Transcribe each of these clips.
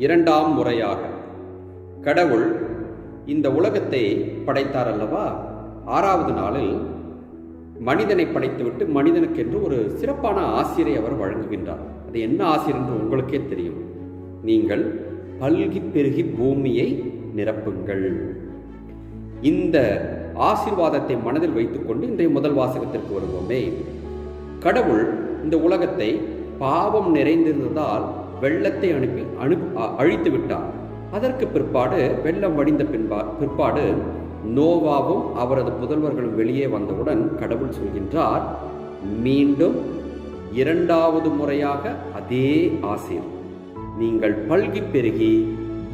இரண்டாம் முறையாக கடவுள் இந்த உலகத்தை படைத்தார் அல்லவா? ஆறாவது நாளில் மனிதனை படைத்துவிட்டு மனிதனுக்கென்று ஒரு சிறப்பான ஆசிரை அவர் வழங்குகின்றார். அது என்ன ஆசிர் என்று உங்களுக்கே தெரியும். நீங்கள் பல்கி பெருகி பூமியை நிரப்புங்கள். இந்த ஆசீர்வாதத்தை மனதில் வைத்துக்கொண்டு இன்றைய முதல் வாசகத்திற்கு வருவோமே. கடவுள் இந்த உலகத்தை பாவம் நிறைந்திருந்ததால் வெள்ளத்தை அழித்து விட்டார். அதற்கு பிற்பாடு வெள்ளம் வடிந்த பிற்பாடு நோவாவும் அவரது புதல்வர்களும் வெளியே வந்தவுடன் கடவுள் சொல்கின்றார், மீண்டும் இரண்டாவது முறையாக அதே ஆசீர், நீங்கள் பல்கி பெருகி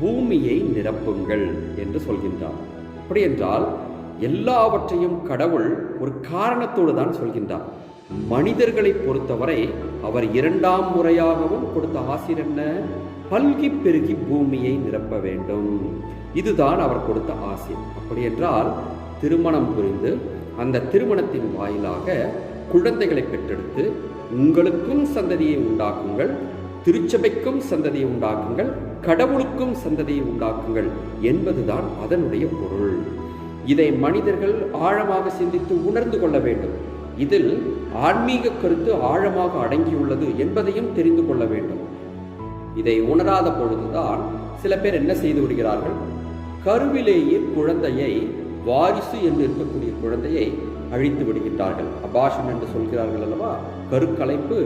பூமியை நிரப்புங்கள் என்று சொல்கின்றார். அப்படி என்றால் எல்லாவற்றையும் கடவுள் ஒரு காரணத்தோடு தான் சொல்கின்றார். மனிதர்களை பொறுத்தவரை அவர் இரண்டாம் முறையாகவும் கொடுத்த ஆசீர் என்ன? பல்கி பெருகி பூமியை நிரப்ப வேண்டும். இதுதான் அவர் கொடுத்த ஆசீர். அப்படி என்றால் திருமணம் புரிந்து அந்த திருமணத்தின் வாயிலாக குழந்தைகளை பெற்றெடுத்து உங்களுக்கும் சந்ததியை உண்டாக்குங்கள், திருச்சபைக்கும் சந்ததியை உண்டாக்குங்கள், கடவுளுக்கும் சந்ததியை உண்டாக்குங்கள் என்பதுதான் அதனுடைய பொருள். இதை மனிதர்கள் ஆழமாக சிந்தித்து உணர்ந்து கொள்ள வேண்டும். இதில் ஆன்மீக கருத்து ஆழமாக அடங்கியுள்ளது என்பதையும் தெரிந்து கொள்ள வேண்டும். இதை உணராத பொழுதுதான் சில பேர் என்ன செய்து விடுகிறார்கள்? கருவிலேயே குழந்தையை, வாரிசு என்று இருக்கக்கூடிய குழந்தையை அழித்து விடுகின்றார்கள். அபாஷன் என்று சொல்கிறார்கள் அல்லவா, கருக்கலைப்பு.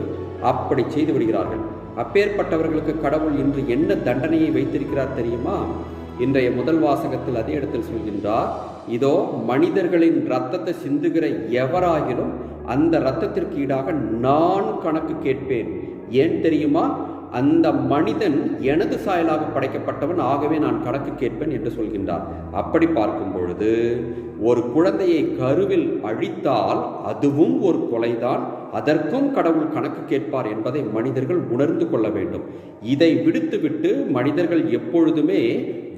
அப்படி செய்து விடுகிறார்கள். அப்பேற்பட்டவர்களுக்கு கடவுள் இன்று என்ன தண்டனையை வைத்திருக்கிறார் தெரியுமா? இன்றைய முதல் வாசகத்தில் அதே இடத்தில் சொல்கின்றார், இதோ மனிதர்களின் இரத்தத்தை சிந்துகிற எவராகிலும் அந்த இரத்தத்திற்கு ஈடாக நான் கணக்கு கேட்பேன். ஏன் தெரியுமா? அந்த மனிதன் எனது சாயலாக படைக்கப்பட்டவன், ஆகவே நான் கணக்கு கேட்பேன் என்று சொல்கின்றார். அப்படி பார்க்கும் பொழுது ஒரு குழந்தையை கருவில் அழித்தால் அதுவும் ஒரு கொலைதான், அதற்கும் கடவுள் கணக்கு கேட்பார் என்பதை மனிதர்கள் உணர்ந்து கொள்ள வேண்டும். இதை விடுத்துவிட்டு மனிதர்கள் எப்பொழுதுமே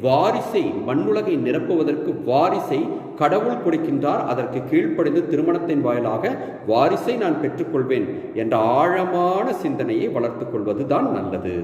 வாரிசை, மண்ணுலகை நிரப்புவதற்கு வாரிசை கடவுள் கொடுக்கின்றார், அதற்கு கீழ்ப்படிந்து திருமணத்தின் வாயிலாக வாரிசை நான் பெற்றுக்கொள்வேன் என்ற ஆழமான சிந்தனையை வளர்த்து கொள்வதுதான் நல்லது.